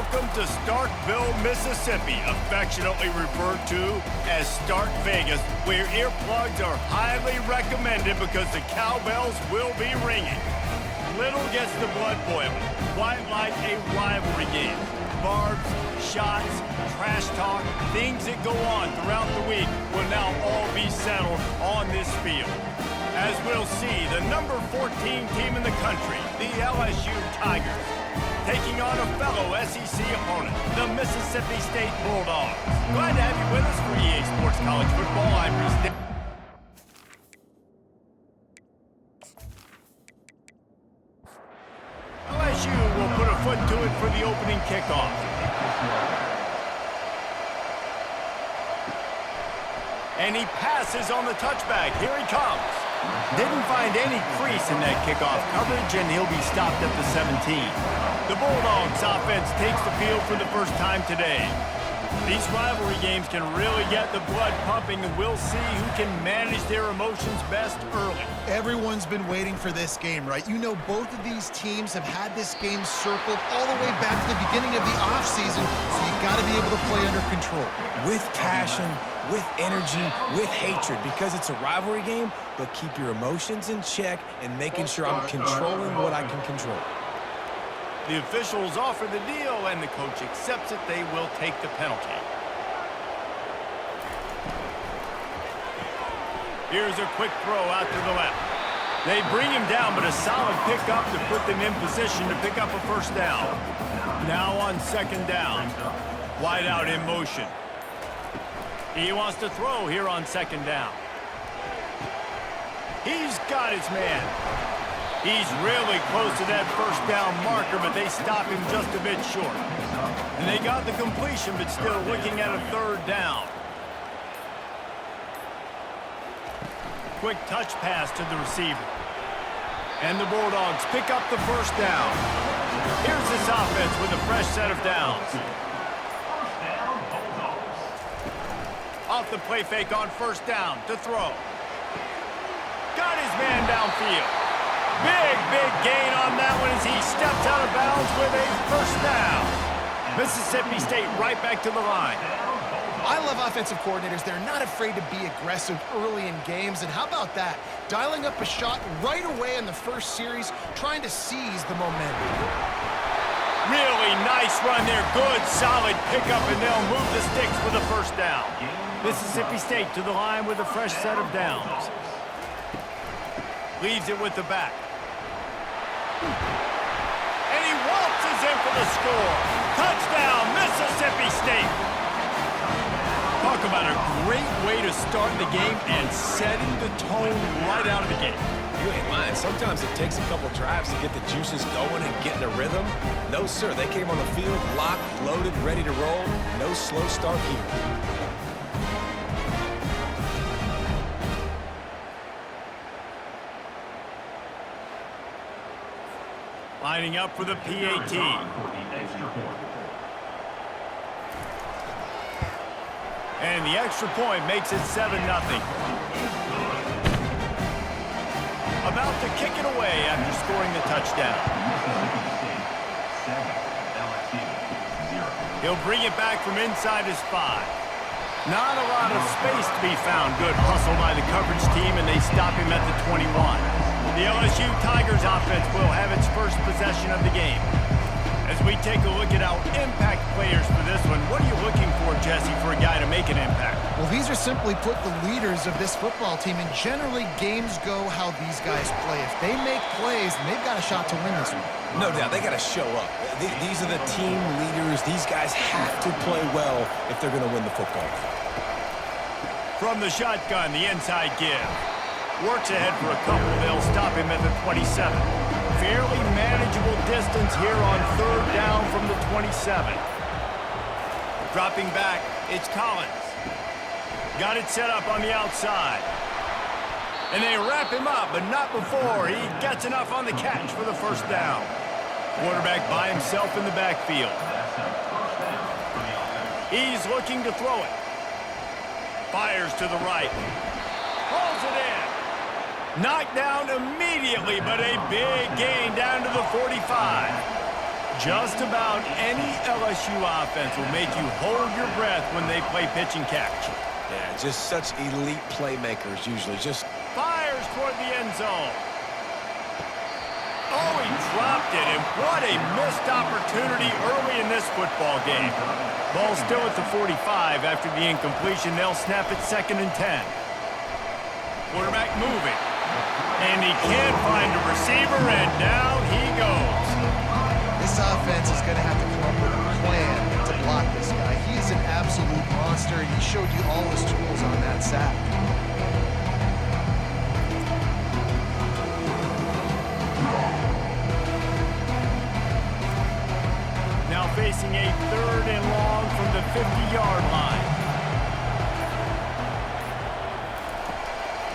Welcome to Starkville, Mississippi, affectionately referred to as Stark Vegas, where earplugs are highly recommended because the cowbells will be ringing. Little gets the blood boiling, quite like a rivalry game. Barbs, shots, trash talk, things that go on throughout the week will now all be settled on this field. As we'll see, the number 14 team in the country, the LSU Tigers, taking on a fellow SEC opponent, the Mississippi State Bulldogs. Glad to have you with us for EA Sports College Football. I'm Rickie. LSU will put a foot to it for the opening kickoff. And he passes on the touchback. Here he comes. Didn't find any crease in that kickoff coverage, and he'll be stopped at the 17. The Bulldogs offense takes the field for the first time today. These rivalry games can really get the blood pumping, and we'll see who can manage their emotions best early. Everyone's been waiting for this game, right? You know, both of these teams have had this game circled all the way back to the beginning of the offseason, so you got to be able to play under control. With passion, with energy, with hatred, because it's a rivalry game, but keep your emotions in check and making sure I'm controlling what I can control. The officials offer the deal, and the coach accepts it. They will take the penalty. Here's a quick throw out to the left. They bring him down, but a solid pickup to put them in position to pick up a first down. Now on second down. Wide out in motion. He wants to throw here on second down. He's got his man. He's really close to that first down marker, but they stop him just a bit short. And they got the completion, but still looking at a third down. Quick touch pass to the receiver. And the Bulldogs pick up the first down. Here's this offense with a fresh set of downs. Off the play fake on first down to throw. Got his man downfield. Big gain on that one as he steps out of bounds with a first down. Mississippi State right back to the line. I love offensive coordinators. They're not afraid to be aggressive early in games. And how about that? Dialing up a shot right away in the first series, trying to seize the momentum. Really nice run there. Good, solid pickup, and they'll move the sticks for the first down. Mississippi State to the line with a fresh set of downs. Leaves it with the back. And he waltzes in for the score. Touchdown, Mississippi State. Talk about a great way to start the game and setting the tone right out of the gate. You ain't lying. Sometimes it takes a couple drives to get the juices going and get in a rhythm. No, sir. They came on the field locked, loaded, ready to roll. No slow start here. Lining up for the PAT. And the extra point makes it 7-0. About to kick it away after scoring the touchdown. He'll bring it back from inside his 5. Not a lot of space to be found. Good hustle by the coverage team, and they stop him at the 21. The LSU Tigers offense will have its first possession of the game. As we take a look at our impact players for this one, what are you looking for, Jesse, for a guy to make an impact? Well, these are simply put the leaders of this football team, and generally games go how these guys play. If they make plays, then they've got a shot to win this one. No doubt, they got to show up. These are the team leaders. These guys have to play well if they're going to win the football. From the shotgun, the inside give. Works ahead for a couple. They'll stop him at the 27. Fairly manageable distance here on third down from the 27. Dropping back, it's Collins. Got it set up on the outside. And they wrap him up, but not before he gets enough on the catch for the first down. Quarterback by himself in the backfield. He's looking to throw it. Fires to the right. Pulls it in. Knocked down immediately, but a big gain down to the 45. Just about any LSU offense will make you hold your breath when they play pitch and catch. Yeah, just such elite playmakers usually. Just fires toward the end zone. Oh, he dropped it, and what a missed opportunity early in this football game. Ball still at the 45 after the incompletion. They'll snap it 2nd and 10. Quarterback moving. And he can't find a receiver, and down he goes. This offense is going to have to come up with a plan to block this guy. He is an absolute monster, and he showed you all his tools on that sack. Now facing a 3rd and long from the 50-yard line.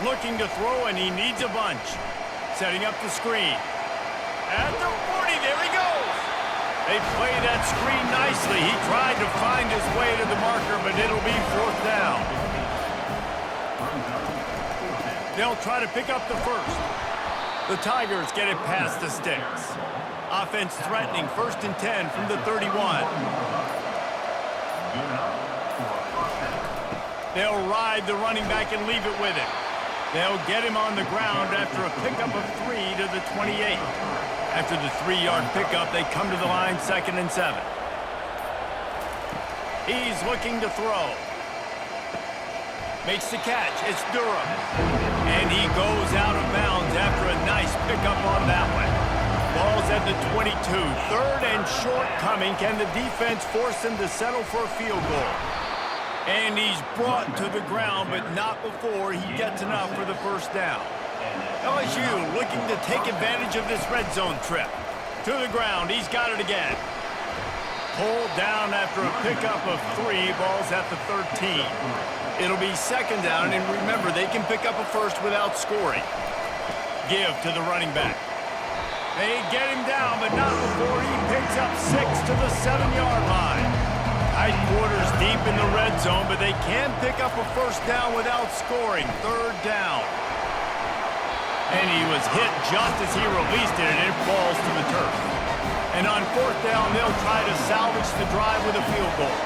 Looking to throw, and he needs a bunch. Setting up the screen. At the 40, there he goes. They play that screen nicely. He tried to find his way to the marker, but it'll be 4th down. They'll try to pick up the first. The Tigers get it past the sticks. Offense threatening 1st and 10 from the 31. They'll ride the running back and leave it with him. They'll get him on the ground after a pickup of 3 to the 28. After the 3-yard pickup, they come to the line 2nd and 7. He's looking to throw. Makes the catch. It's Buren. And he goes out of bounds after a nice pickup on that one. Ball's at the 22. 3rd and short coming. Can the defense force him to settle for a field goal? And he's brought to the ground, but not before he gets enough for the 1st down. LSU looking to take advantage of this red zone trip. To the ground, he's got it again. Pulled down after a pickup of 3, ball's at the 13. It'll be 2nd down, and remember, they can pick up a first without scoring. Give to the running back. They get him down, but not before he picks up 6 to the 7-yard line. Tight quarters deep in the red zone, but they can pick up a 1st down without scoring. 3rd down. And he was hit just as he released it, and it falls to the turf. And on 4th down, they'll try to salvage the drive with a field goal.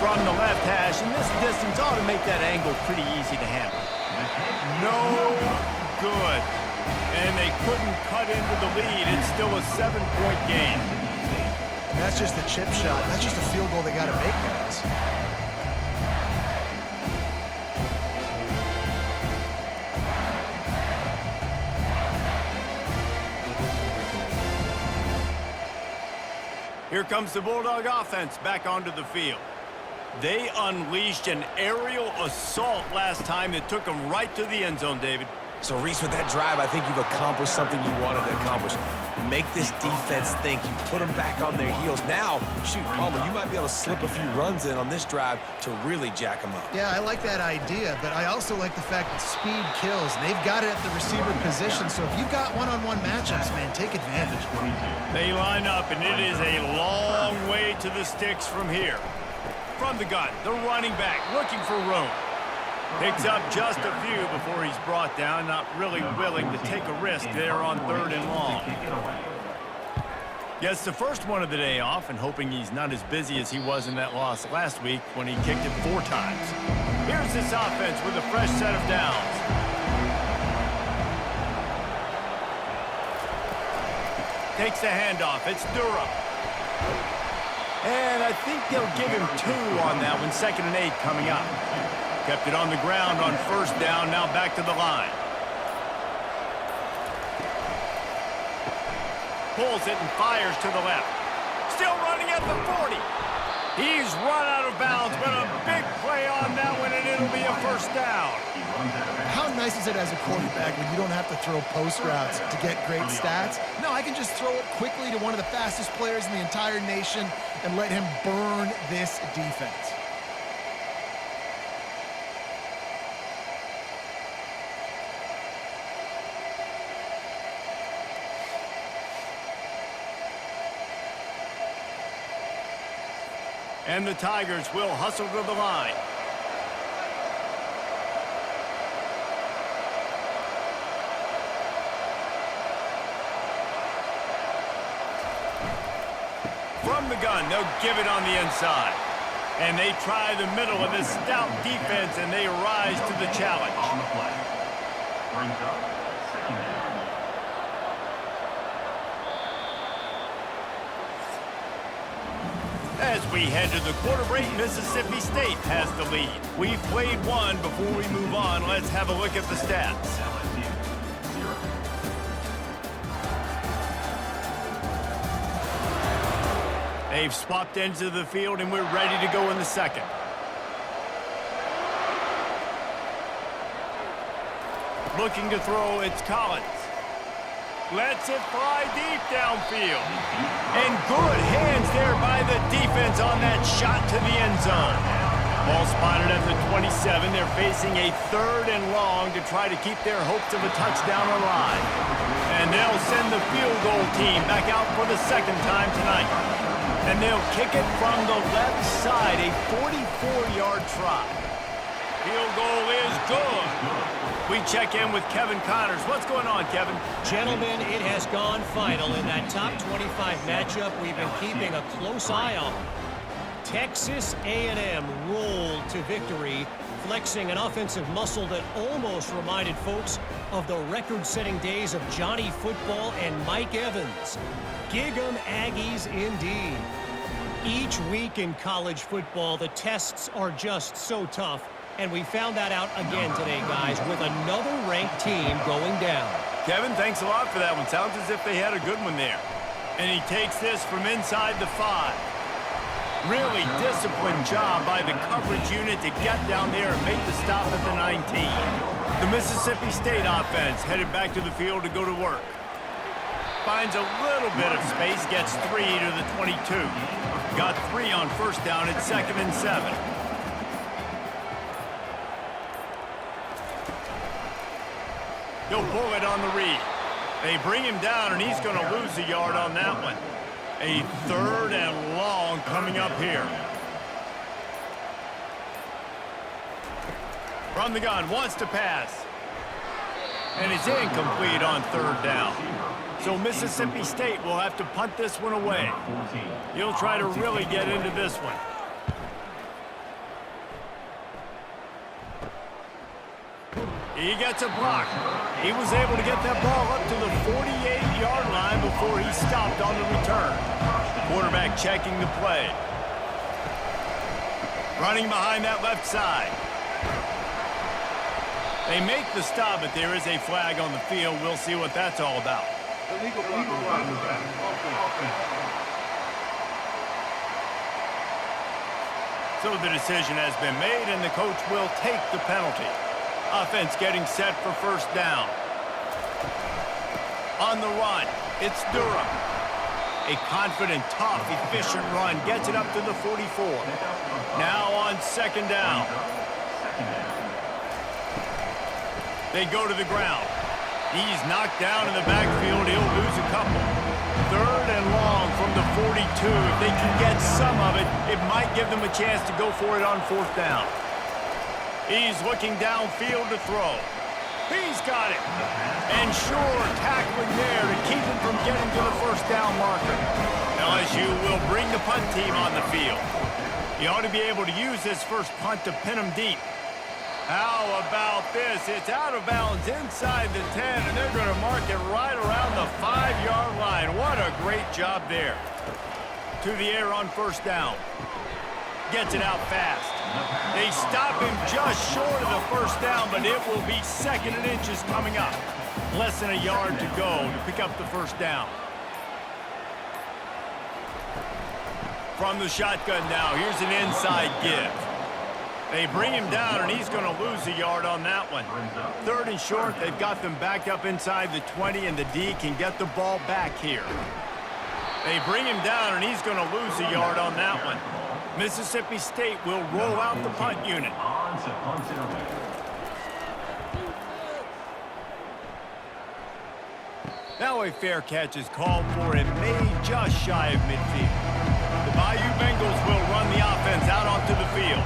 From the left hash, and this distance ought to make that angle pretty easy to handle. No good. And they couldn't cut into the lead. It's still a 7-point game. That's just a chip shot. That's just a field goal they got to make, guys. Here comes the Bulldog offense back onto the field. They unleashed an aerial assault last time that took them right to the end zone, David. So, Reese, with that drive, I think you've accomplished something you wanted to accomplish. Make this defense think. You put them back on their heels. Now, shoot, Palmer, you might be able to slip a few runs in on this drive to really jack them up. Yeah, I like that idea, but I also like the fact that speed kills. And they've got it at the receiver position, so if you've got one-on-one matchups, man, take advantage. They line up, and it is a long way to the sticks from here. From the gun, the running back looking for room. Picks up just a few before he's brought down, not really willing to take a risk there on 3rd and long. Gets the first one of the day off and hoping he's not as busy as he was in that loss last week when he kicked it 4 times. Here's this offense with a fresh set of downs. Takes the handoff. It's Buren. And I think they'll give him 2 on that one. 2nd and 8 coming up. Kept it on the ground on 1st down, now back to the line. Pulls it and fires to the left. Still running at the 40. He's run out of bounds, but a big play on that one, and it'll be a 1st down. How nice is it as a quarterback when you don't have to throw post routes to get great stats? No, I can just throw it quickly to one of the fastest players in the entire nation and let him burn this defense. And the Tigers will hustle to the line. From the gun, they'll give it on the inside. And they try the middle of this stout defense, and they rise to the challenge. On the play. Brings up second down. As we head to the quarter break, Mississippi State has the lead. We've played one. Before we move on, let's have a look at the stats. LSU 0. They've swapped ends of the field, and we're ready to go in the second. Looking to throw, it's Collins. Lets it fly deep downfield. And good hands there by the defense on that shot to the end zone. Ball spotted at the 27. They're facing a 3rd and long to try to keep their hopes of a touchdown alive. And they'll send the field goal team back out for the second time tonight. And they'll kick it from the left side, a 44-yard try. Field goal is good. We check in with Kevin Connors. What's going on, Kevin? Gentlemen, it has gone final in that top 25 matchup we've been keeping a close eye on. Texas A&M rolled to victory, flexing an offensive muscle that almost reminded folks of the record-setting days of Johnny Football and Mike Evans. Gig 'em Aggies indeed. Each week in college football, the tests are just so tough, and we found that out again today, guys, with another ranked team going down. Kevin, thanks a lot for that one. Sounds as if they had a good one there. And he takes this from inside the 5. Really disciplined job by the coverage unit to get down there and make the stop at the 19. The Mississippi State offense headed back to the field to go to work. Finds a little bit of space, gets 3 to the 22. Got 3 on first down at 2nd and 7. He'll pull it on the read. They bring him down, and he's going to lose a yard on that one. A 3rd and long coming up here. From the gun, wants to pass. And it's incomplete on 3rd down. So Mississippi State will have to punt this one away. He'll try to really get into this one. He gets a block. He was able to get that ball up to the 48-yard line before he stopped on the return. Quarterback checking the play. Running behind that left side. They make the stop, but there is a flag on the field. We'll see what that's all about. So the decision has been made, and the coach will take the penalty. Offense getting set for first down. On the run, it's Durham. A confident, tough, efficient run. Gets it up to the 44. Now on 2nd down. They go to the ground. He's knocked down in the backfield. He'll lose a couple. 3rd and long from the 42. If they can get some of it, it might give them a chance to go for it on 4th down. He's looking downfield to throw. He's got it. And sure, tackling there to keep him from getting to the first down marker. LSU will bring the punt team on the field. He ought to be able to use this first punt to pin him deep. How about this? It's out of bounds inside the 10, and they're going to mark it right around the 5-yard line. What a great job there. To the air on first down. Gets it out fast. They stop him just short of the first down, but it will be 2nd and inches coming up. Less than a yard to go to pick up the first down. From the shotgun now, here's an inside give. They bring him down, and he's going to lose a yard on that one. 3rd and short, they've got them backed up inside the 20, and the D can get the ball back here. They bring him down, and he's going to lose a yard on that one. Mississippi State will roll out the punt unit. Now a fair catch is called for and made just shy of midfield. The Bayou Bengals will run the offense out onto the field.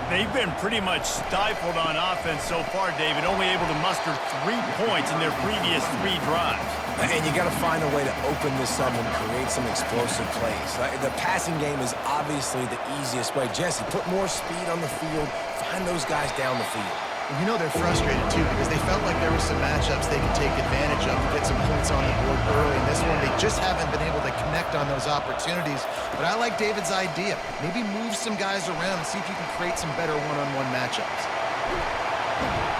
They've been pretty much stifled on offense so far, David, only able to muster 3 points in their previous 3 drives. And you got to find a way to open this up and create some explosive plays. The passing game is obviously the easiest way. Jesse, put more speed on the field. Find those guys down the field. And you know they're frustrated, too, because they felt like there were some matchups they could take advantage of to get some points on the board early. In this one, they just haven't been able to connect on those opportunities. But I like David's idea. Maybe move some guys around and see if you can create some better one-on-one matchups.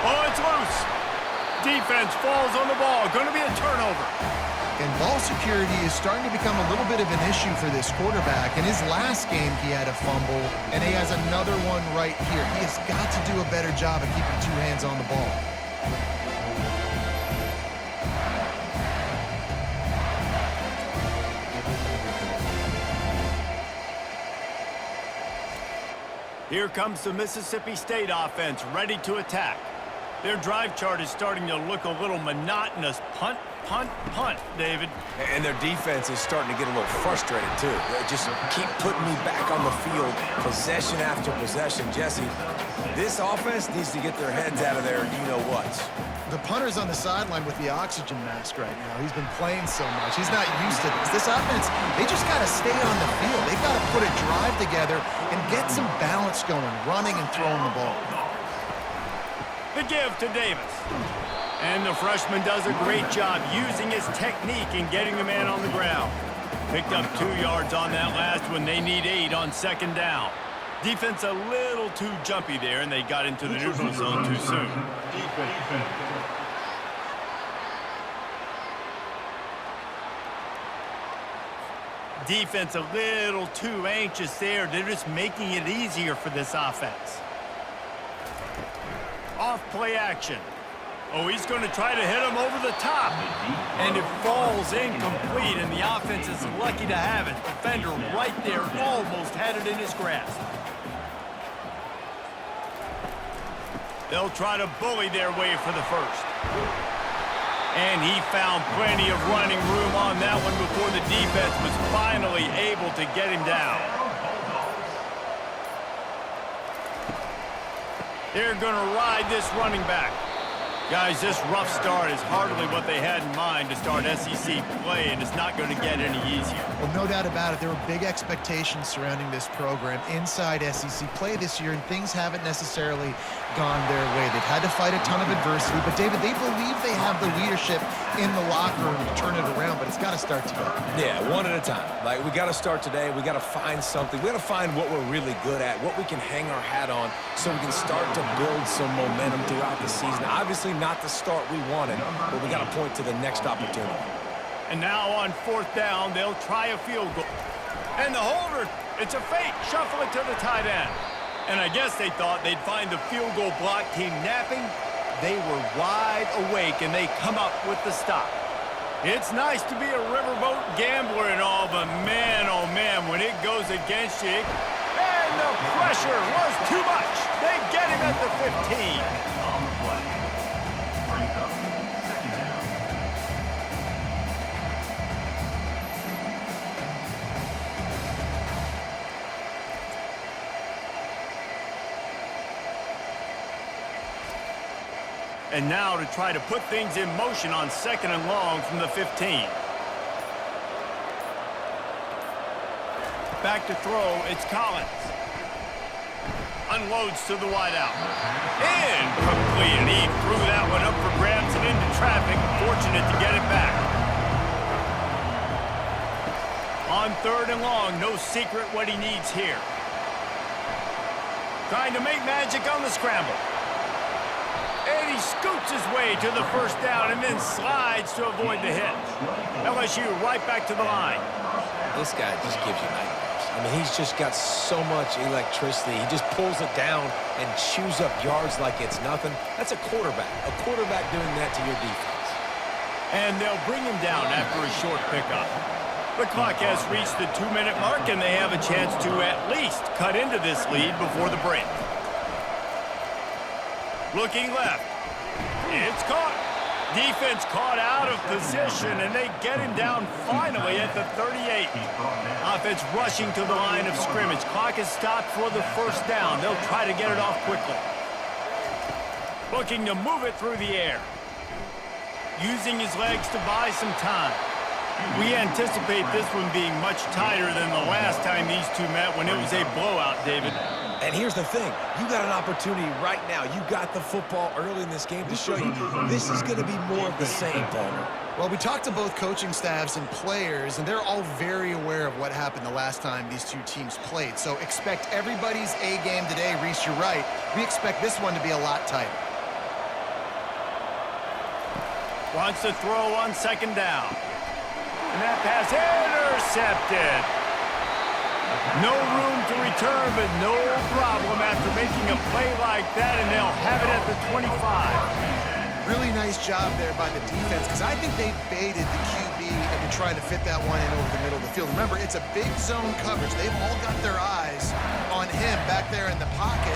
Oh, it's loose. Defense falls on the ball. Going to be a turnover. And ball security is starting to become a little bit of an issue for this quarterback. In his last game, he had a fumble, and he has another one right here. He has got to do a better job of keeping 2 hands on the ball. Here comes the Mississippi State offense, ready to attack. Their drive chart is starting to look a little monotonous. Punt, punt, punt, David. And their defense is starting to get a little frustrated, too. They just keep putting me back on the field, possession after possession. Jesse, this offense needs to get their heads out of their you-know-whats. The punter's on the sideline with the oxygen mask right now. He's been playing so much. He's not used to this. This offense, they just got to stay on the field. They've got to put a drive together and get some balance going, running and throwing the ball. The give to Davis. And the freshman does a great job using his technique and getting the man on the ground. Picked up 2 yards on that last one. They need 8 on 2nd down. Defense a little too jumpy there, and they got into the neutral zone too soon. Defense a little too anxious there. They're just making it easier for this offense. Off play action. Oh, he's going to try to hit him over the top. And it falls incomplete, and the offense is lucky to have it. Defender right there almost had it in his grasp. They'll try to bully their way for the first. And he found plenty of running room on that one before the defense was finally able to get him down. They're going to ride this running back. Guys, this rough start is hardly what they had in mind to start SEC play, and it's not going to get any easier. Well, no doubt about it. There were big expectations surrounding this program inside SEC play this year, and things haven't necessarily gone their way. They've had to fight a ton of adversity, but, David, they believe they have the leadership in the locker room to turn it around, but it's got to start today. Yeah, one at a time. Like, we got to start today. We got to find something. We got to find what we're really good at, what we can hang our hat on so we can start to build some momentum throughout the season. Obviously, not the start we wanted, but we got to point to the next opportunity. And now on 4th down, they'll try a field goal. And the holder, it's a fake. Shuffle it to the tight end. And I guess they thought they'd find the field goal block team napping. They were wide awake, and they come up with the stop. It's nice to be a riverboat gambler and all, but man, oh man, when it goes against you, and the pressure was too much. They get him at the 15. And now to try to put things in motion on 2nd and long from the 15. Back to throw, it's Collins. Unloads to the wideout. Incomplete, and he threw that one up for grabs and into traffic. Fortunate to get it back. On 3rd and long, no secret what he needs here. Trying to make magic on the scramble. And he scoots his way to the 1st down and then slides to avoid the hit. LSU right back to the line. This guy just gives you nightmares. I mean, he's just got so much electricity. He just pulls it down and chews up yards like it's nothing. That's a quarterback doing that to your defense. And they'll bring him down after a short pickup. The clock has reached the 2-minute mark, and they have a chance to at least cut into this lead before the break. Looking left. It's caught. Defense caught out of position, and they get him down finally at the 38. Offense rushing to the line of scrimmage. Clock is stopped for the first down. They'll try to get it off quickly. Looking to move it through the air. Using his legs to buy some time. We anticipate this one being much tighter than the last time these two met when it was a blowout, David. And here's the thing. You got an opportunity right now. You got the football early in this game to show you this is going to be more of the same, Palmer. Well, we talked to both coaching staffs and players, and they're all very aware of what happened the last time these two teams played. So expect everybody's A game today. Reese, you're right. We expect this one to be a lot tighter. Wants to throw on second down. And that pass intercepted. No room to return, but no problem after making a play like that, and they'll have it at the 25. Really nice job there by the defense, because I think they baited the QB into trying to fit that one in over the middle of the field. Remember, it's a big zone coverage. They've all got their eyes on him back there in the pocket,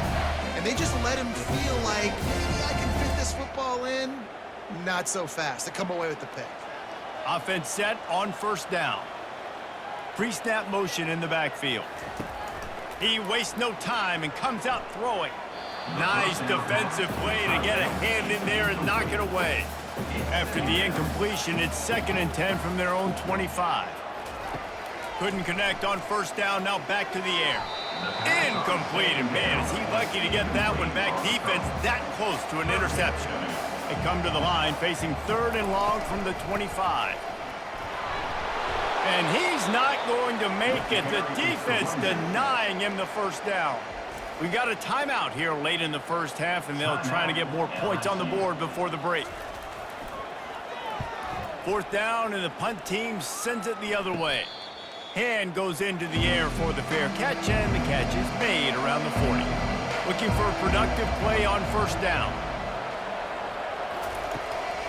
and they just let him feel like, maybe I can fit this football in. Not so fast. They come away with the pick. Offense set on first down. Pre-snap motion in the backfield. He wastes no time and comes out throwing. Nice defensive play to get a hand in there and knock it away. After the incompletion, it's 2nd and 10 from their own 25. Couldn't connect on first down, now back to the air. Incomplete, and man, is he lucky to get that one back. Defense that close to an interception. They come to the line facing 3rd and long from the 25. And he's not going to make it. The defense denying him the first down. We got a timeout here late in the first half, and they'll try to get more points on the board before the break. 4th down, and the punt team sends it the other way. Hand goes into the air for the fair catch, and the catch is made around the 40. Looking for a productive play on first down.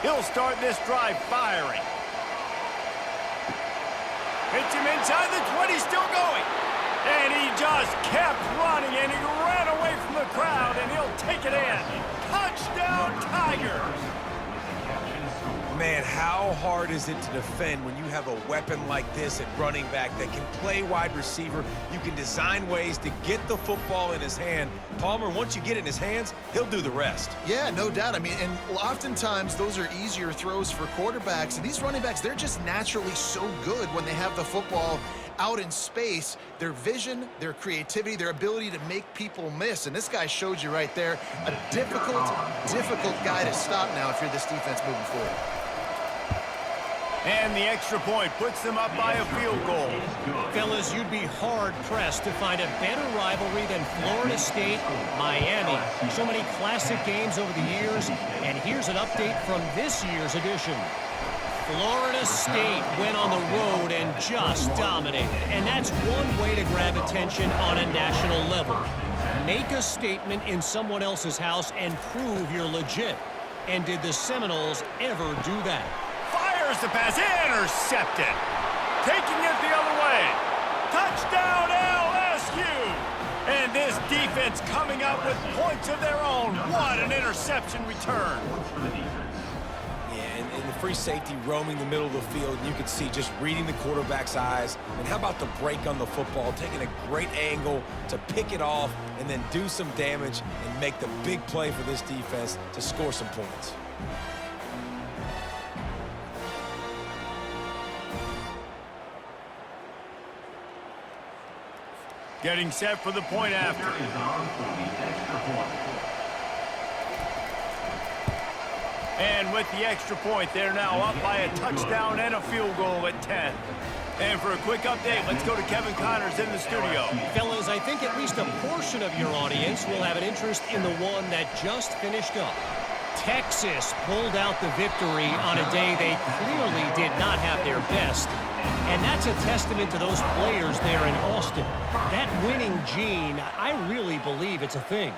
He'll start this drive firing. Hits him inside the 20, still going. And he just kept running, and he ran away from the crowd, and he'll take it in. Touchdown, Tigers! Man, how hard is it to defend when you have a weapon like this at running back that can play wide receiver? You can design ways to get the football in his hand. Palmer, once you get it in his hands, he'll do the rest. Yeah, no doubt. I mean, and oftentimes those are easier throws for quarterbacks. And these running backs, they're just naturally so good when they have the football out in space. Their vision, their creativity, their ability to make people miss. And this guy showed you right there, a difficult guy to stop now if you're this defense moving forward. And the extra point puts them up by a field goal. Fellas, you'd be hard-pressed to find a better rivalry than Florida State-Miami. So many classic games over the years, and here's an update from this year's edition. Florida State went on the road and just dominated, and that's one way to grab attention on a national level. Make a statement in someone else's house and prove you're legit. And did the Seminoles ever do that? Fires the pass, intercepted. Taking it the other way. Touchdown, LSU. And this defense coming up with points of their own. What an interception return. Yeah, and the free safety roaming the middle of the field, you can see just reading the quarterback's eyes. And how about the break on the football, taking a great angle to pick it off and then do some damage and make the big play for this defense to score some points. Getting set for the point after. And with the extra point, they're now up by a touchdown and a field goal at 10. And for a quick update, let's go to Kevin Connors in the studio. Fellas, I think at least a portion of your audience will have an interest in the one that just finished up. Texas pulled out the victory on a day they clearly did not have their best. And that's a testament to those players there in Austin. That winning gene, I really believe it's a thing.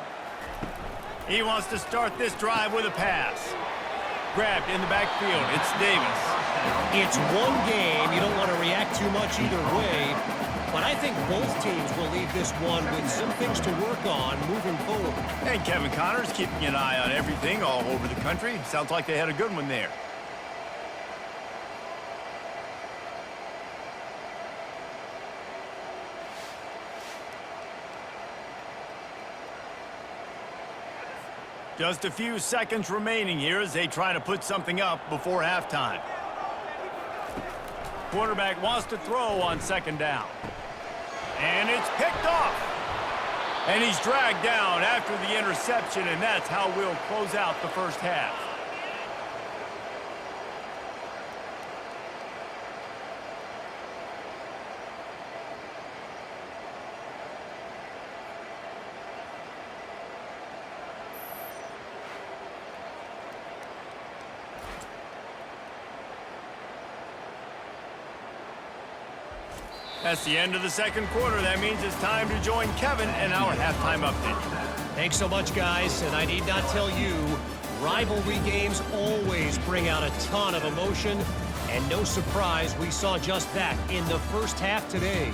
He wants to start this drive with a pass. Grabbed in the backfield, it's Davis. It's one game. You don't want to react too much either way. But I think both teams will leave this one with some things to work on moving forward. And Kevin Connor's keeping an eye on everything all over the country. Sounds like they had a good one there. Just a few seconds remaining here as they try to put something up before halftime. Quarterback wants to throw on second down. And it's picked off. And he's dragged down after the interception, and that's how we'll close out the first half. That's the end of the second quarter. That means it's time to join Kevin and our halftime update. Thanks so much, guys. And I need not tell you, rivalry games always bring out a ton of emotion. And no surprise, we saw just that in the first half today.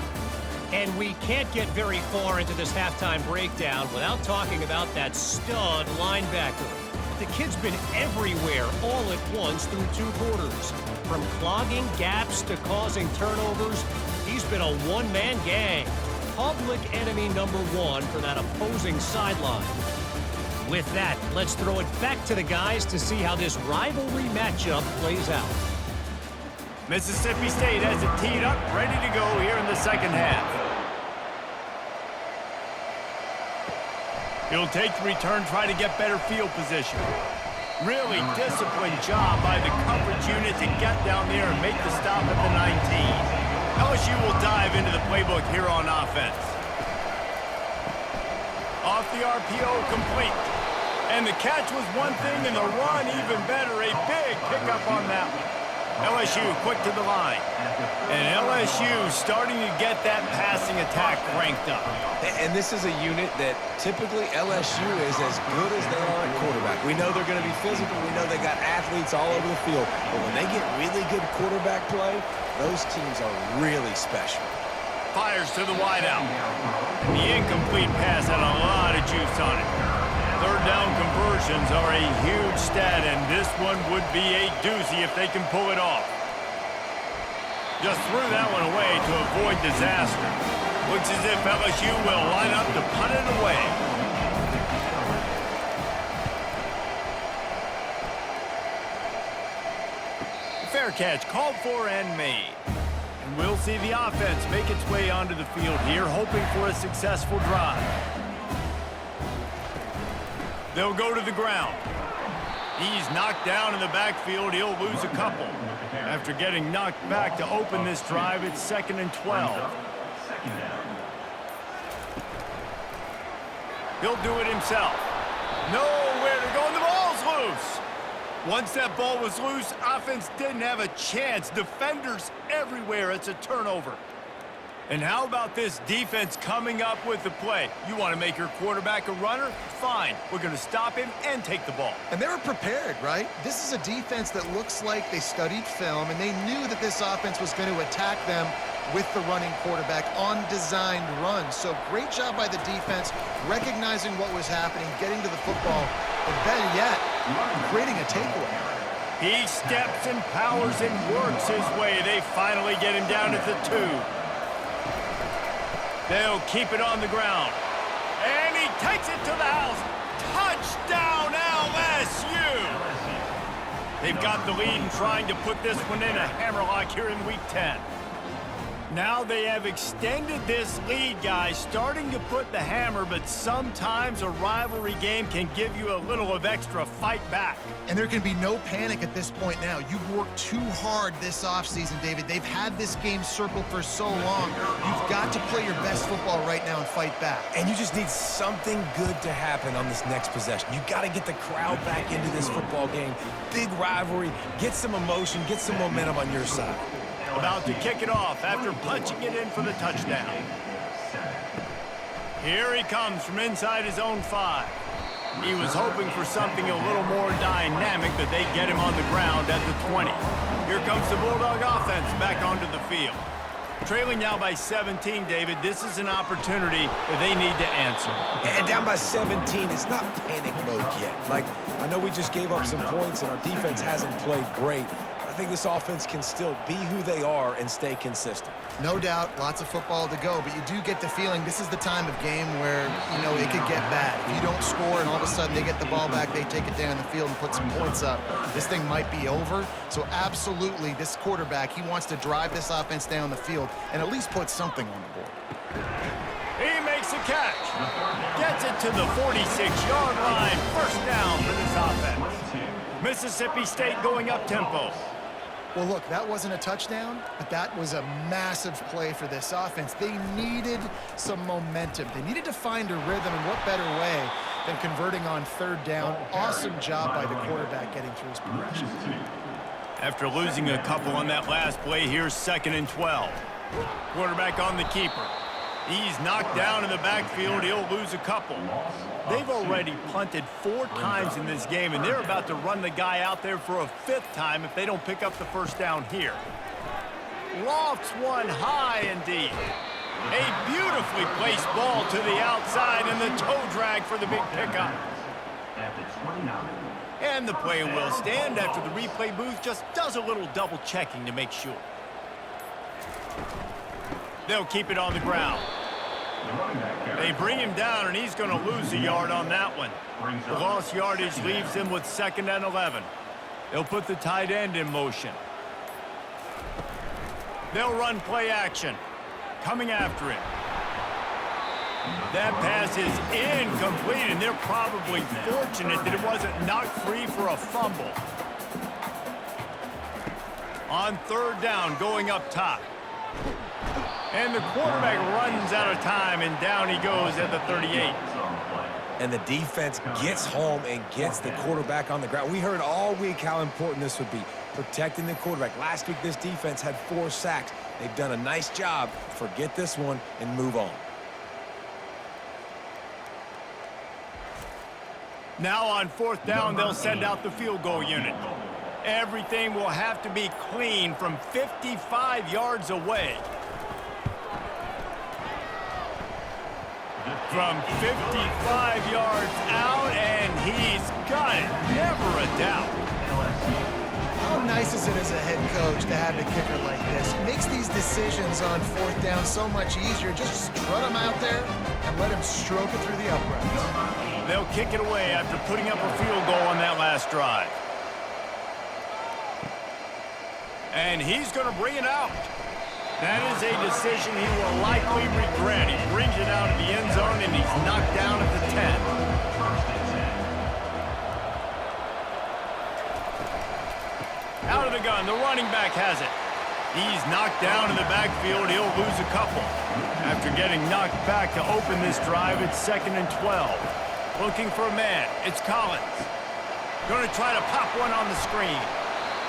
And we can't get very far into this halftime breakdown without talking about that stud linebacker. The kid's been everywhere all at once through 2 quarters. From clogging gaps to causing turnovers, he's been a one-man gang. Public enemy number 1 for that opposing sideline. With that, let's throw it back to the guys to see how this rivalry matchup plays out. Mississippi State has it teed up, ready to go here in the second half. He'll take the return, try to get better field position. Really disciplined job by the coverage unit to get down there and make the stop at the 19. LSU will dive into the playbook here on offense. Off the RPO, complete. And the catch was one thing, and the run even better. A big pickup on that one. LSU quick to the line. And LSU starting to get that passing attack cranked up. And this is a unit that typically LSU is as good as they are at quarterback. We know they're going to be physical. We know they got athletes all over the field. But when they get really good quarterback play, those teams are really special. Fires to the wideout. The incomplete pass had a lot of juice on it. Third down conversions are a huge stat, and this one would be a doozy if they can pull it off. Just threw that one away to avoid disaster. Looks as if LSU will line up to punt it away. Fair catch called for and made. And we'll see the offense make its way onto the field here, hoping for a successful drive. They'll go to the ground. He's knocked down in the backfield. He'll lose a couple. After getting knocked back to open this drive, it's 2nd and 12. He'll do it himself. Nowhere to go, and the ball's loose. Once that ball was loose, offense didn't have a chance. Defenders everywhere. It's a turnover. And how about this defense coming up with the play? You want to make your quarterback a runner? Fine. We're going to stop him and take the ball. And they were prepared, right? This is a defense that looks like they studied film, and they knew that this offense was going to attack them with the running quarterback on designed runs. So great job by the defense, recognizing what was happening, getting to the football, and better yet, creating a takeaway. He steps and powers and works his way. They finally get him down at the 2. They'll keep it on the ground. And he takes it to the house. Touchdown, LSU! They've got the lead and trying to put this one in a hammerlock here in Week 10. Now they have extended this lead, guys, starting to put the hammer, but sometimes a rivalry game can give you a little of extra fight back. And there can be no panic at this point now. You've worked too hard this offseason, David. They've had this game circled for so long. You've got to play your best football right now and fight back. And you just need something good to happen on this next possession. You got to get the crowd back into this football game. Big rivalry. Get some emotion. Get some momentum on your side. About to kick it off after punching it in for the touchdown. Here he comes from inside his own 5. He was hoping for something a little more dynamic, but they get him on the ground at the 20. Here comes the Bulldog offense back onto the field. Trailing now by 17, David. This is an opportunity that they need to answer. And down by 17, it's not panic mode yet. Like, I know we just gave up some points and our defense hasn't played great. I think this offense can still be who they are and stay consistent. No doubt, lots of football to go, but you do get the feeling this is the time of game where, you know, it could get bad. If you don't score and all of a sudden they get the ball back, they take it down the field and put some points up, this thing might be over. So absolutely, this quarterback, he wants to drive this offense down the field and at least put something on the board. He makes a catch. Gets it to the 46-yard line. First down for this offense. Mississippi State going up-tempo. Well, look, that wasn't a touchdown, but that was a massive play for this offense. They needed some momentum. They needed to find a rhythm, and what better way than converting on third down. Awesome job by the quarterback getting through his progression. After losing a couple on that last play, here's 2nd and 12. Quarterback on the keeper. He's knocked down in the backfield. He'll lose a couple. They've already punted 4 times in this game, and they're about to run the guy out there for a 5th time if they don't pick up the first down here. Lofts one high and deep. A beautifully placed ball to the outside, and the toe drag for the big pickup. And the play will stand after the replay booth just does a little double checking to make sure. They'll keep it on the ground. They bring him down, and he's going to lose a yard on that one. The lost yardage leaves him with 2nd and 11. They'll put the tight end in motion. They'll run play action. Coming after him. That pass is incomplete, and they're probably fortunate that it wasn't knocked free for a fumble. On 3rd down, going up top. And the quarterback runs out of time, and down he goes at the 38. And the defense gets home and gets the quarterback on the ground. We heard all week how important this would be, protecting the quarterback. Last week, this defense had 4 sacks. They've done a nice job. Forget this one and move on. Now on 4th down, they'll send out the field goal unit. Everything will have to be clean from 55 yards away. From 55 yards out, and he's got it. Never a doubt. How nice is it as a head coach to have a kicker like this? It makes these decisions on 4th down so much easier. Just strut him out there and let him stroke it through the uprights. They'll kick it away after putting up a field goal on that last drive. And he's going to bring it out. That is a decision he will likely regret. He brings it out of the end zone, and he's knocked down at the 10. Out of the gun, the running back has it. He's knocked down in the backfield. He'll lose a couple. After getting knocked back to open this drive, it's 2nd and 12. Looking for a man. It's Collins. Going to try to pop one on the screen.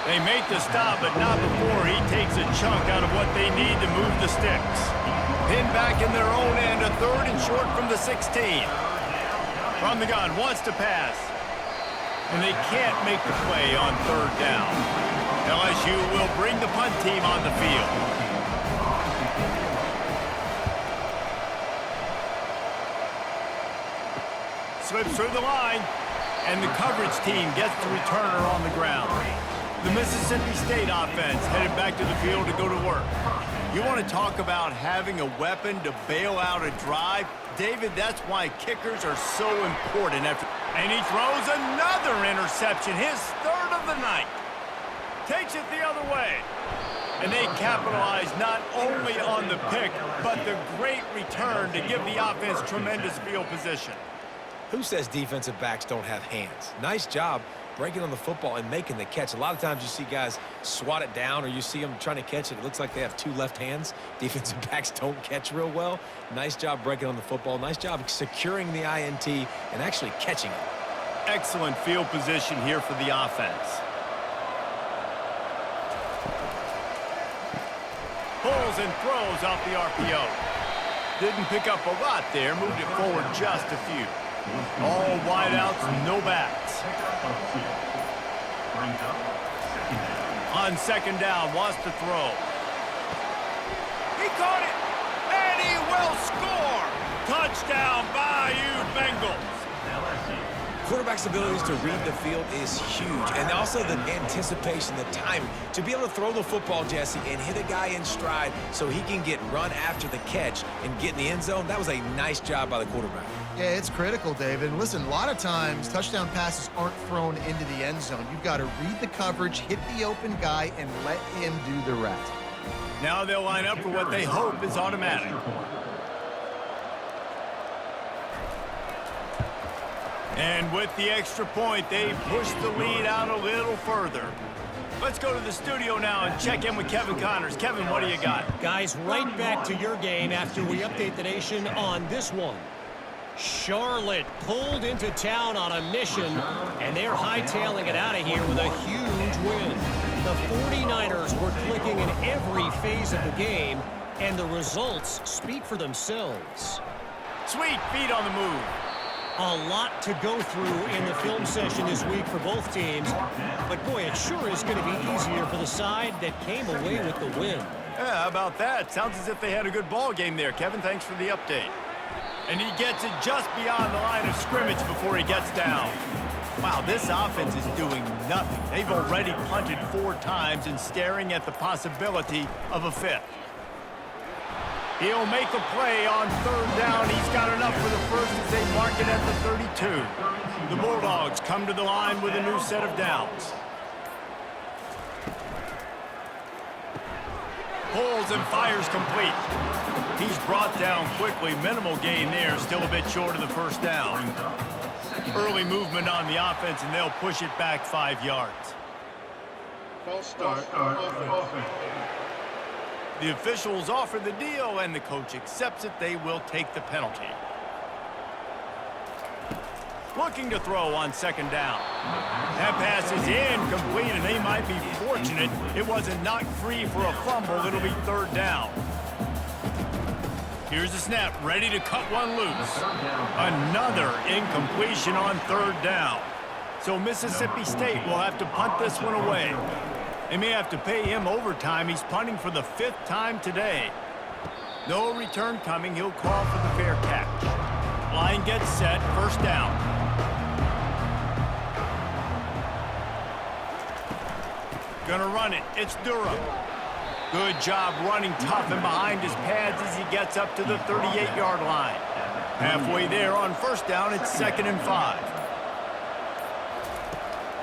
They make the stop, but not before he takes a chunk out of what they need to move the sticks. Pinned back in their own end, a 3rd and short from the 16. From the gun, wants to pass. And they can't make the play on 3rd down. LSU will bring the punt team on the field. Slips through the line, and the coverage team gets the returner on the ground. The Mississippi State offense headed back to the field to go to work. You want to talk about having a weapon to bail out a drive? David, that's why kickers are so important. And he throws another interception, his 3rd of the night. Takes it the other way. And they capitalize not only on the pick, but the great return to give the offense tremendous field position. Who says defensive backs don't have hands? Nice job breaking on the football and making the catch. A lot of times you see guys swat it down, or you see them trying to catch it. It looks like they have 2 left hands. Defensive backs don't catch real well. Nice job breaking on the football. Nice job securing the INT and actually catching it. Excellent field position here for the offense. Pulls and throws off the RPO. Didn't pick up a lot there. Moved it forward just a few. All wideouts, no backs. On 2nd down, wants to throw. He caught it, and he will score. Touchdown, Bayou Bengals. LSU. Quarterback's abilities to read the field is huge, and also the anticipation, the timing. To be able to throw the football, Jesse, and hit a guy in stride so he can get run after the catch and get in the end zone, that was a nice job by the quarterback. Yeah, it's critical, David. And listen, a lot of times touchdown passes aren't thrown into the end zone. You've got to read the coverage, hit the open guy, and let him do the rest. Now they'll line up for what they hope is automatic. And with the extra point, they push the lead out a little further. Let's go to the studio now and check in with Kevin Connors. Kevin, what do you got? Guys, right back to your game after we update the nation on this one. Charlotte pulled into town on a mission, and they're hightailing it out of here with a huge win. The 49ers were clicking in every phase of the game, and the results speak for themselves. Sweet feet on the move. A lot to go through in the film session this week for both teams, but boy, it sure is going to be easier for the side that came away with the win. Yeah, how about that? Sounds as if they had a good ball game there, Kevin. Thanks for the update. And he gets it just beyond the line of scrimmage before he gets down. Wow, this offense is doing nothing. They've already punted 4 times and staring at the possibility of a 5th. He'll make a play on 3rd down. He's got enough for the first as they mark it at the 32. The Bulldogs come to the line with a new set of downs. Pulls and fires complete. He's brought down quickly. Minimal gain there. Still a bit short of the first down. Early movement on the offense, and they'll push it back 5 yards. False start. Offense. The officials offer the deal, and the coach accepts it. They will take the penalty. Looking to throw on 2nd down. That pass is incomplete, and they might be fortunate it wasn't knocked free for a fumble. It'll be 3rd down. Here's the snap, ready to cut one loose. Another incompletion on 3rd down. So Mississippi State will have to punt this one away. They may have to pay him overtime. He's punting for the 5th time today. No return coming. He'll call for the fair catch. Line gets set. 1st down. Gonna run it. It's Durham. Good job running tough and behind his pads as he gets up to the 38-yard line. Halfway there on 1st down. It's 2nd and 5.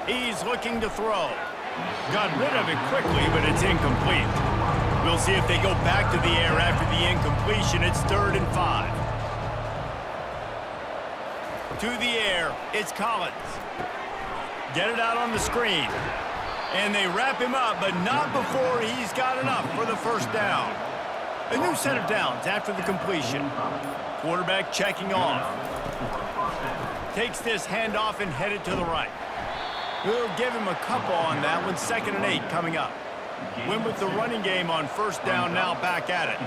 He's looking to throw. Got rid of it quickly, but it's incomplete. We'll see if they go back to the air after the incompletion. It's 3rd and 5. To the air, it's Collins. Get it out on the screen. And they wrap him up, but not before he's got enough for the 1st down. A new set of downs after the completion. Quarterback checking off. Takes this handoff and headed to the right. We'll give him a couple on that one. 2nd and 8 coming up. Win with the running game on 1st down, now back at it.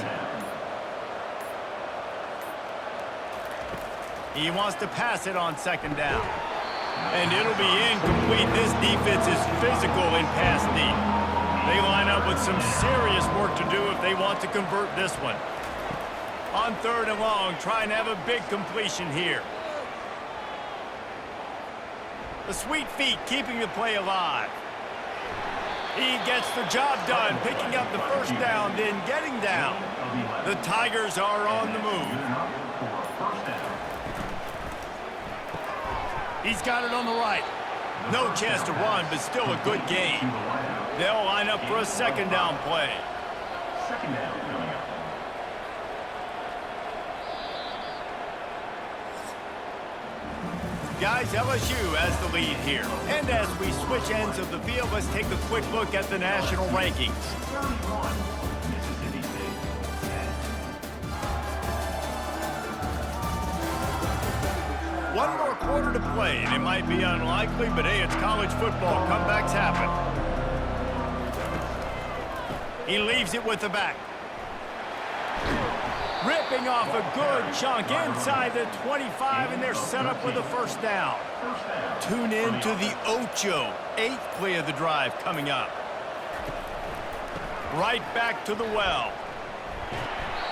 He wants to pass it on 2nd down. And it'll be incomplete. This defense is physical in pass deep. They line up with some serious work to do if they want to convert this one. On 3rd and long, trying to have a big completion here. The sweet feet keeping the play alive. He gets the job done, picking up the 1st down, then getting down. The Tigers are on the move. He's got it on the right. No chance to run, but still a good gain. They'll line up for a 2nd down play. 2nd down coming up. Guys, LSU has the lead here. And as we switch ends of the field, let's take a quick look at the national rankings. 31, Mississippi State. 10. One more quarter to play, and it might be unlikely, but hey, it's college football. Comebacks happen. He leaves it with the back. Ripping off a good chunk inside the 25, and they're set up with a 1st down. Tune in to the Ocho, 8th play of the drive coming up. Right back to the well.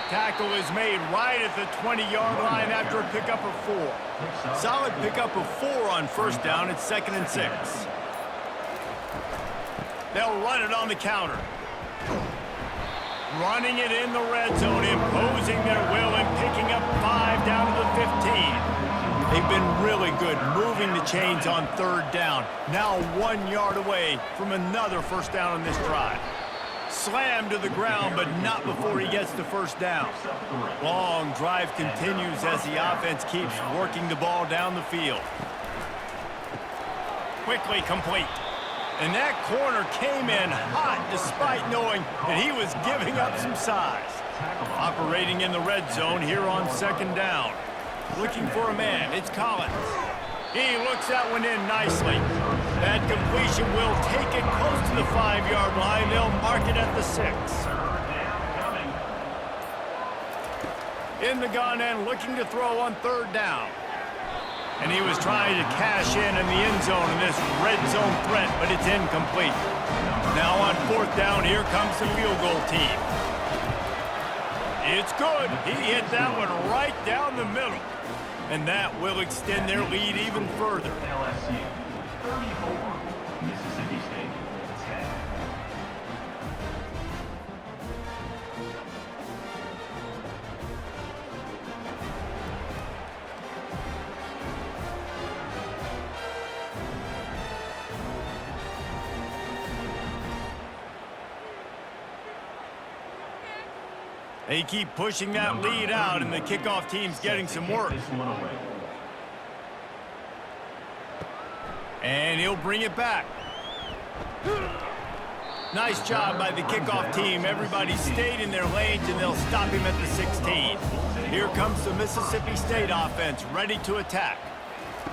Tackle is made right at the 20-yard line after a pickup of 4. Solid pickup of 4 on first down. It's 2nd and 6. They'll run it on the counter. Running it in the red zone, imposing their will and picking up 5 down to the 15. They've been really good moving the chains on 3rd down. Now 1 yard away from another first down on this drive. Slammed to the ground, but not before he gets the first down. Long drive continues as the offense keeps working the ball down the field. Quickly complete. And that corner came in hot despite knowing that he was giving up some size. Operating in the red zone here on 2nd down. Looking for a man. It's Collins. He looks that one in nicely. That completion will take it close to the 5-yard line. They'll mark it at the 6. In the gun and looking to throw on 3rd down. And he was trying to cash in the end zone in this red zone threat, but it's incomplete. Now on 4th down, here comes the field goal team. It's good. He hit that one right down the middle. And that will extend their lead even further. LSU 34, Mississippi State 10. They keep pushing that lead out, and the kickoff team's getting some work. And he'll bring it back. Nice job by the kickoff team. Everybody stayed in their lanes, and they'll stop him at the 16. Here comes the Mississippi State offense, ready to attack.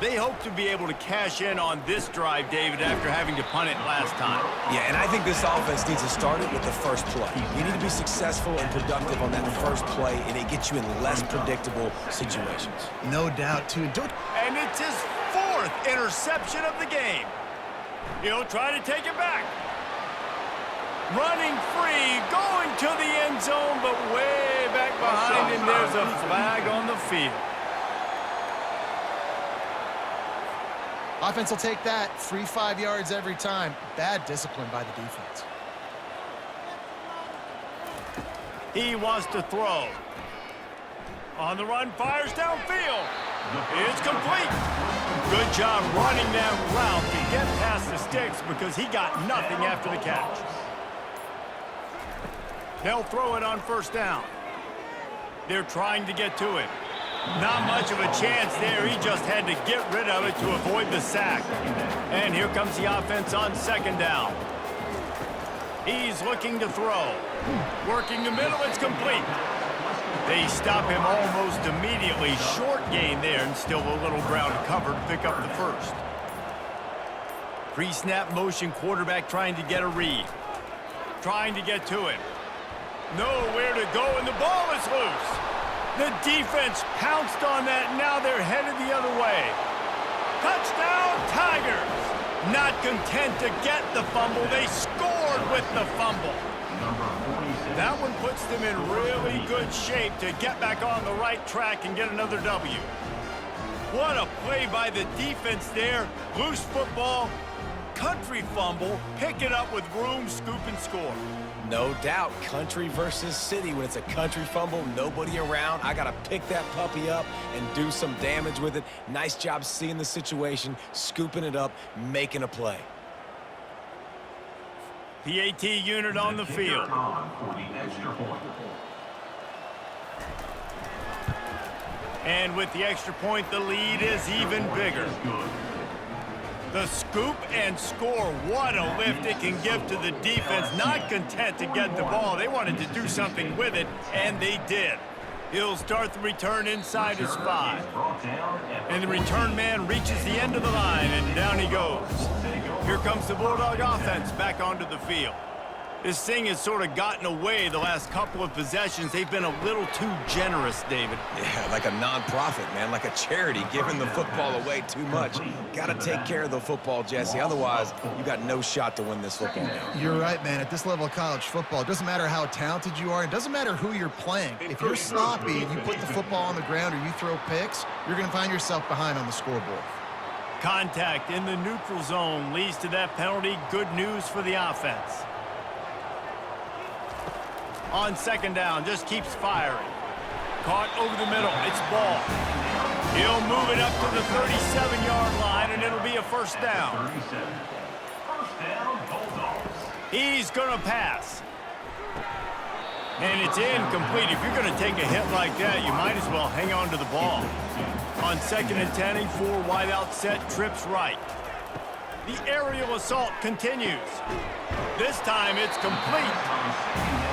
They hope to be able to cash in on this drive, David, after having to punt it last time. Yeah, and I think this offense needs to start it with the first play. You need to be successful and productive on that first play, and it gets you in less predictable situations. No doubt, too. And it's his 4th interception of the game. He'll try to take it back. Running free, going to the end zone, but way back behind him, there's a flag on the field. Offense will take that. Free 5 yards every time. Bad discipline by the defense. He wants to throw. On the run, fires downfield. It's complete. Good job running that route to get past the sticks because he got nothing after the catch. They'll throw it on 1st down. They're trying to get to it. Not much of a chance there. He just had to get rid of it to avoid the sack. And here comes the offense on 2nd down. He's looking to throw. Working the middle, it's complete. They stop him almost immediately. Short gain there, and still a little ground to cover to pick up the 1st. Pre-snap motion, quarterback trying to get a read. Trying to get to it. Nowhere to go, and the ball is loose. The defense pounced on that, and now they're headed the other way. Touchdown, Tigers! Not content to get the fumble, they scored with the fumble. That one puts them in really good shape to get back on the right track and get another W. What a play by the defense there. Loose football, country fumble, pick it up with room, scoop, and score. No doubt, country versus city. When it's a country fumble, nobody around. I got to pick that puppy up and do some damage with it. Nice job seeing the situation, scooping it up, making a play. PAT unit on the field. And with the extra point, the lead is even bigger. The scoop and score, what a lift it can give to the defense. Not content to get the ball. They wanted to do something with it, and they did. He'll start the return inside his 5. And the return man reaches the end of the line, and down he goes. Here comes the Bulldog offense back onto the field. This thing has sort of gotten away the last couple of possessions. They've been a little too generous, David. Yeah, like a nonprofit, man, like a charity, giving the football away too much. Got to take care of the football, Jesse. Otherwise, you got no shot to win this football game. You're right, man. At this level of college football, it doesn't matter how talented you are. It doesn't matter who you're playing. If you're sloppy and you put the football on the ground or you throw picks, you're going to find yourself behind on the scoreboard. Contact in the neutral zone leads to that penalty. Good news for the offense. On second down, just keeps firing. Caught over the middle, it's ball. He'll move it up to the 37-yard line, and it'll be a first down. 37. First down, Bulldogs. He's gonna pass. And it's incomplete. If you're gonna take a hit like that, you might as well hang on to the ball. On second and 10, a 4 wide out set, trips right. The aerial assault continues. This time it's complete.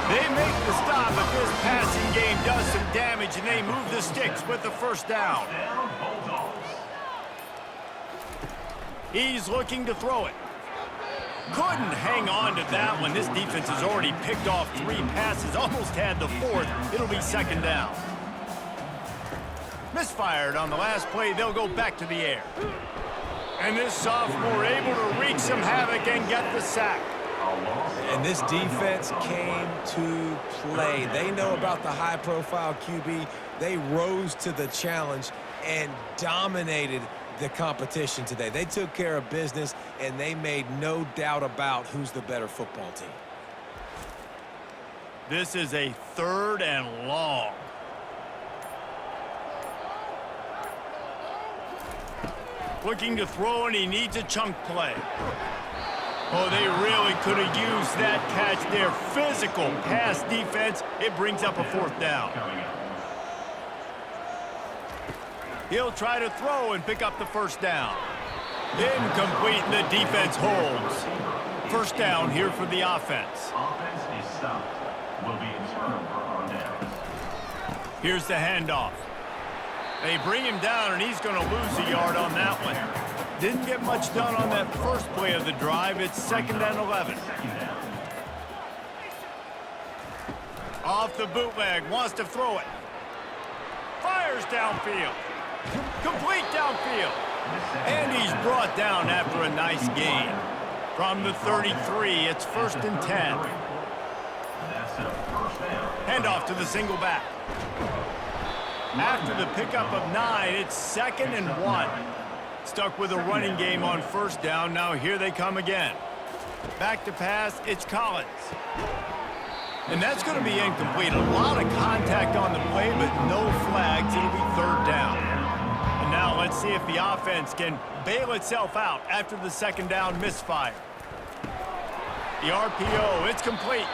They make the stop, but this passing game does some damage, and they move the sticks with the first down. He's looking to throw it. Couldn't hang on to that one. This defense has already picked off 3 passes, almost had the 4th. It'll be second down. Misfired on the last play. They'll go back to the air. And this sophomore able to wreak some havoc and get the sack. And this defense came to play. They know about the high-profile QB. They rose to the challenge and dominated the competition today. They took care of business, and they made no doubt about who's the better football team. This is a 3rd and long. Looking to throw, and he needs a chunk play. Oh, they really could have used that catch there. Physical pass defense. It brings up a 4th down. He'll try to throw and pick up the first down. Incomplete, and the defense holds. First down here for the offense. Offense is stopped. Will be a turnover on downs. Here's the handoff. They bring him down, and he's going to lose a yard on that one. Didn't get much done on that first play of the drive. It's second and 11. Off the bootleg, wants to throw it. Fires downfield. Complete downfield. And he's brought down after a nice gain. From the 33, it's first and 10. Handoff to the single back. After the pickup of 9, it's second and 1. Stuck with a running game on first down. Now here they come again. Back to pass, it's Collins. And that's going to be incomplete. A lot of contact on the play, but no flags. It'll be 3rd down. And now let's see if the offense can bail itself out after the second down misfire. The RPO, it's complete.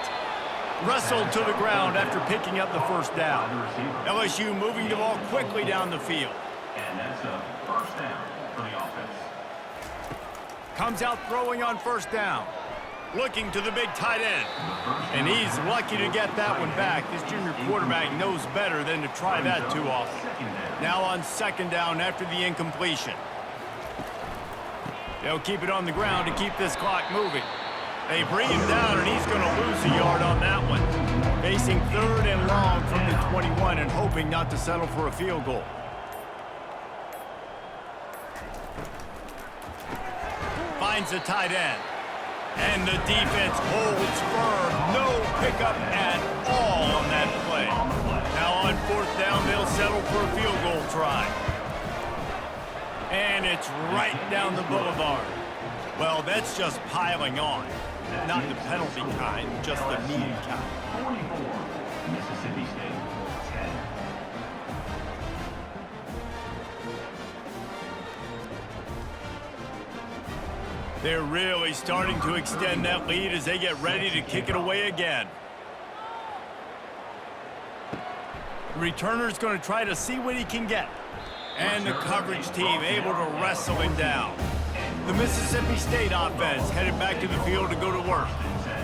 Wrestled to the ground after picking up the first down. LSU moving the ball quickly down the field. And that's a first down for the offense. Comes out throwing on first down. Looking to the big tight end. And he's lucky to get that one back. This junior quarterback knows better than to try that too often. Now on second down after the incompletion. They'll keep it on the ground to keep this clock moving. They bring him down, and he's going to lose a yard on that one. Facing 3rd and long from the 21 and hoping not to settle for a field goal. Finds the tight end. And the defense holds firm. No pickup at all on that play. Now on 4th down, they'll settle for a field goal try. And it's right down the boulevard. Well, that's just piling on. Not the penalty kind, just the mean kind. 44, Mississippi State, 10. They're really starting to extend that lead as they get ready to kick it away again. The returner's going to try to see what he can get. And the coverage team able to wrestle him down. The Mississippi State offense headed back to the field to go to work.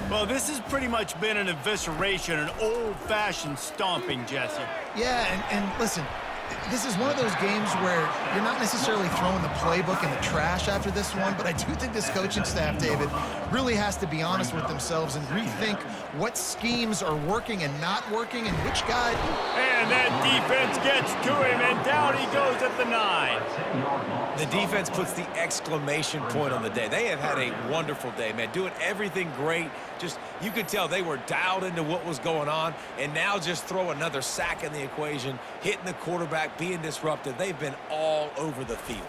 Well, this has pretty much been an evisceration, an old-fashioned stomping, Jesse. Yeah, and listen, this is one of those games where you're not necessarily throwing the playbook in the trash after this one, but I do think this coaching staff, David, really has to be honest with themselves and rethink what schemes are working and not working and which guy. And that defense gets to him, and down he goes at the 9. The defense puts the exclamation point on the day. They have had a wonderful day, man, doing everything great. Just, you could tell they were dialed into what was going on, and now just throw another sack in the equation, hitting the quarterback, being disruptive. They've been all over the field.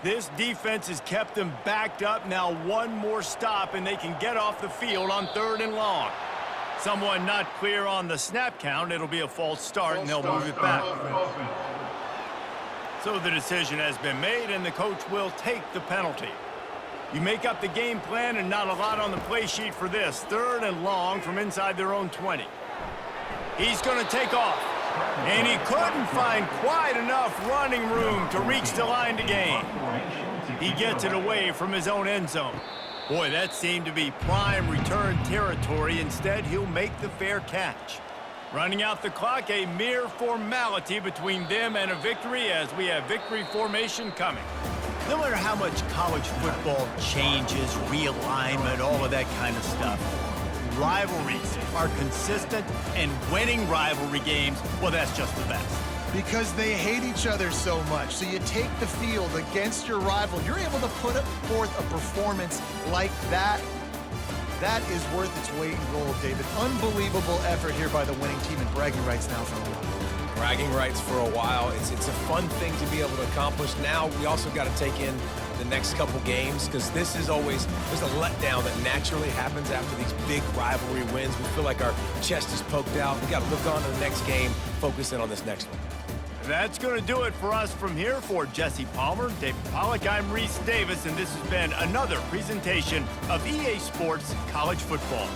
This defense has kept them backed up. Now one more stop, and they can get off the field on 3rd and long. Someone not clear on the snap count. It'll be a false start, and they'll move it back. So the decision has been made, and the coach will take the penalty. You make up the game plan, and not a lot on the play sheet for this. 3rd and long from inside their own 20. He's going to take off, and he couldn't find quite enough running room to reach the line to gain. He gets it away from his own end zone. Boy, that seemed to be prime return territory. Instead, he'll make the fair catch. Running out the clock, a mere formality between them and a victory as we have victory formation coming. No matter how much college football changes, realignment, all of that kind of stuff, rivalries are consistent, and winning rivalry games, well, that's just the best. Because they hate each other so much. So you take the field against your rival. You're able to put forth a performance like that. That is worth its weight in gold, David. Unbelievable effort here by the winning team, and bragging rights now for a while. Bragging rights for a while. It's a fun thing to be able to accomplish. Now we also got to take in the next couple games, because this is always, there's a letdown that naturally happens after these big rivalry wins. We feel like our chest is poked out. We got to look on to the next game, focus in on this next one. That's going to do it for us from here. For Jesse Palmer, David Pollack, I'm Reese Davis, and this has been another presentation of EA Sports College Football.